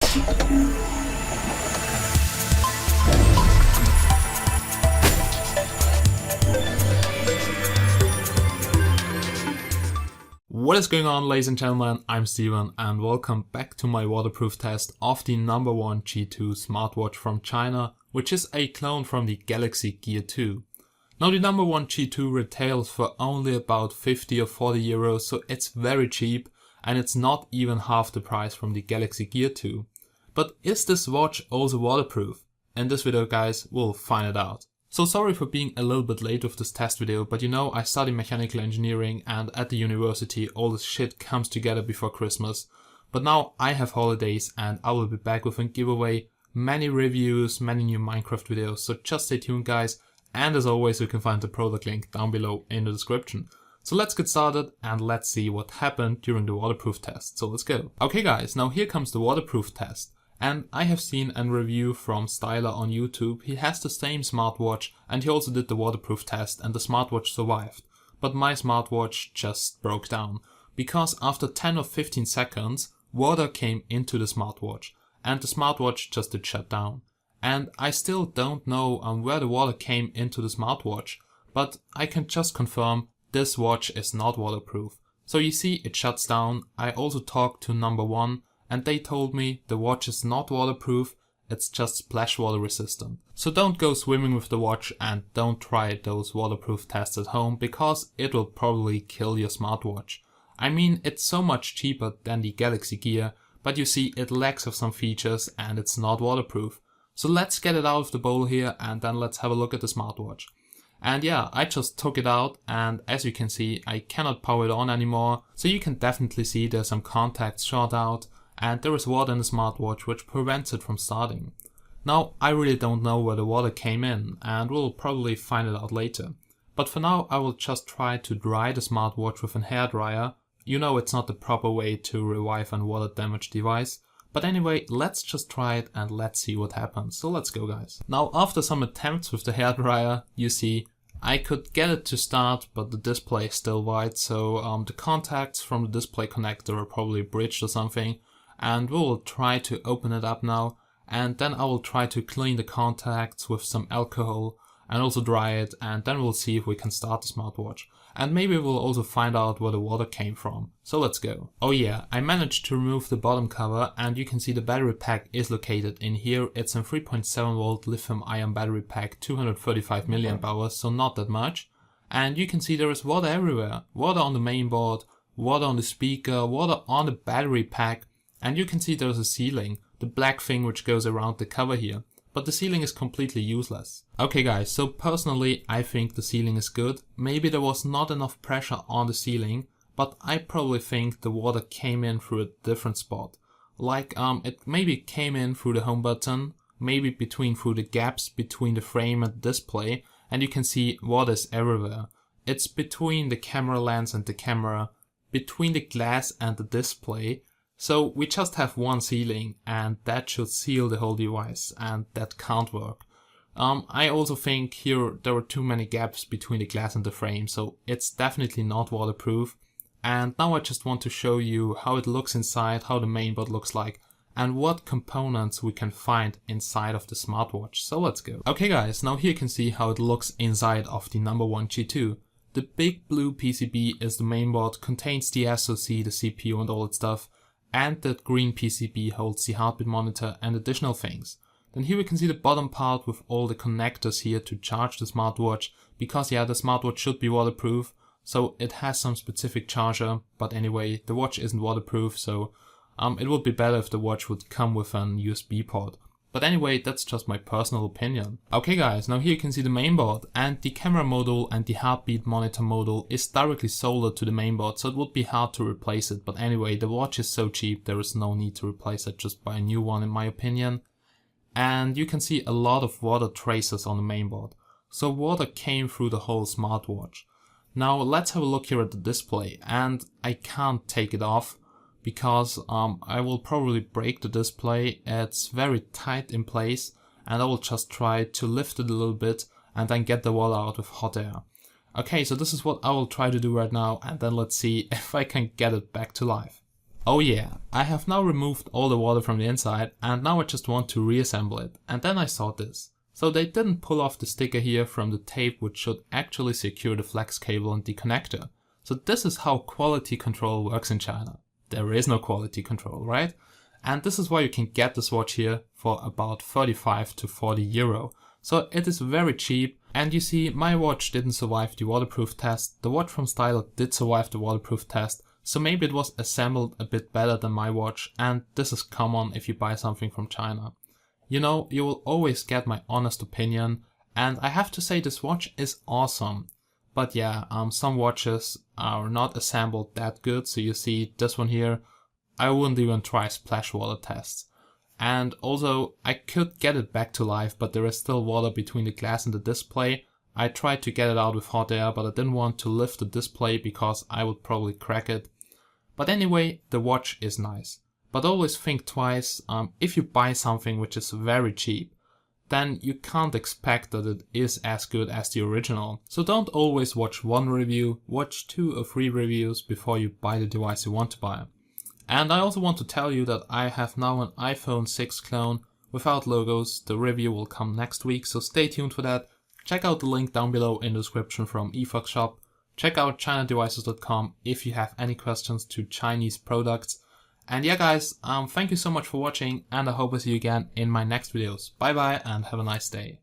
What is going on, ladies and gentlemen, I'm Steven and welcome back to my waterproof test of the No.1 G2 smartwatch from China, which is a clone from the Galaxy Gear 2. Now the No.1 G2 retails for only about 50 or 40 euros, so it's very cheap and it's not even half the price from the Galaxy Gear 2. But is this watch also waterproof? In this video, guys, we'll find it out. So sorry for being a little bit late with this test video, but you know, I study mechanical engineering and at the university all this shit comes together before Christmas. But now I have holidays and I will be back with a giveaway, many reviews, many new Minecraft videos, so just stay tuned, guys. And as always, you can find the product link down below in the description. So let's get started and let's see what happened during the waterproof test. So let's go. Okay guys, now here comes the waterproof test. And I have seen a review from Styler on YouTube. He has the same smartwatch and he also did the waterproof test and the smartwatch survived. But my smartwatch just broke down because after 10 or 15 seconds water came into the smartwatch and the smartwatch just did shut down. And I still don't know where the water came into the smartwatch, but I can just confirm this watch is not waterproof. So you see it shuts down. I also talked to No.1 and they told me the watch is not waterproof, it's just splash water resistant. So don't go swimming with the watch and don't try those waterproof tests at home because it will probably kill your smartwatch. I mean, it's so much cheaper than the Galaxy Gear, but you see it lacks of some features and it's not waterproof. So let's get it out of the bowl here and then let's have a look at the smartwatch. And yeah, I just took it out and as you can see, I cannot power it on anymore. So you can definitely see there's some contacts short out. And there is water in the smartwatch which prevents it from starting. Now I really don't know where the water came in and we'll probably find it out later. But for now I will just try to dry the smartwatch with a hairdryer. You know it's not the proper way to revive a water damaged device. But anyway, let's just try it and let's see what happens. So let's go, guys. Now after some attempts with the hairdryer, you see I could get it to start but the display is still white, so the contacts from the display connector are probably bridged or something. And we will try to open it up now and then I will try to clean the contacts with some alcohol and also dry it and then we'll see if we can start the smartwatch. And maybe we'll also find out where the water came from. So let's go. Oh yeah, I managed to remove the bottom cover and you can see the battery pack is located in here. It's a 3.7 volt lithium ion battery pack, 235 mAh, so not that much. And you can see there is water everywhere. Water on the main board, water on the speaker, water on the battery pack. And you can see there's a sealing, the black thing which goes around the cover here, but the sealing is completely useless. Okay guys, so personally I think the sealing is good. Maybe there was not enough pressure on the sealing, but I probably think the water came in through a different spot. Like it maybe came in through the home button, maybe through the gaps between the frame and the display, and you can see water is everywhere. It's between the camera lens and the camera, between the glass and the display. So we just have one sealing and that should seal the whole device and that can't work. I also think here there are too many gaps between the glass and the frame, so it's definitely not waterproof. And now I just want to show you how it looks inside, how the mainboard looks like and what components we can find inside of the smartwatch. So let's go. Okay guys, now here you can see how it looks inside of the No.1 G2. The big blue PCB is the mainboard, contains the SoC, the CPU and all that stuff. And that green PCB holds the heartbeat monitor and additional things. Then here we can see the bottom part with all the connectors here to charge the smartwatch, because yeah, the smartwatch should be waterproof, so it has some specific charger, but anyway, the watch isn't waterproof, so it would be better if the watch would come with an USB port. But anyway, that's just my personal opinion. Okay guys, now here you can see the mainboard, and the camera module and the heartbeat monitor module is directly soldered to the mainboard, so it would be hard to replace it. But anyway, the watch is so cheap, there is no need to replace it, just buy a new one in my opinion. And you can see a lot of water traces on the mainboard. So water came through the whole smartwatch. Now let's have a look here at the display, and I can't take it off because I will probably break the display. It's very tight in place and I will just try to lift it a little bit and then get the water out with hot air. Okay, so this is what I will try to do right now and then let's see if I can get it back to life. Oh yeah, I have now removed all the water from the inside and now I just want to reassemble it. And then I saw this. So they didn't pull off the sticker here from the tape which should actually secure the flex cable and the connector. So this is how quality control works in China. There is no quality control, right? And this is why you can get this watch here for about 35 to 40 euro. So it is very cheap. And you see, my watch didn't survive the waterproof test. The watch from Styler did survive the waterproof test. So maybe it was assembled a bit better than my watch, and this is common if you buy something from China. You know, you will always get my honest opinion, and I have to say this watch is awesome. But yeah, some watches are not assembled that good, so you see this one here, I wouldn't even try splash water tests. And also, I could get it back to life, but there is still water between the glass and the display. I tried to get it out with hot air, but I didn't want to lift the display because I would probably crack it. But anyway, the watch is nice. But always think twice, if you buy something which is very cheap, then you can't expect that it is as good as the original. So don't always watch one review, watch 2 or 3 reviews before you buy the device you want to buy. And I also want to tell you that I have now an iPhone 6 clone without logos. The review will come next week, so stay tuned for that. Check out the link down below in the description from eFox Shop. Check out chinadevices.com if you have any questions to Chinese products. And yeah guys, thank you so much for watching and I hope I see you again in my next videos. Bye bye and have a nice day.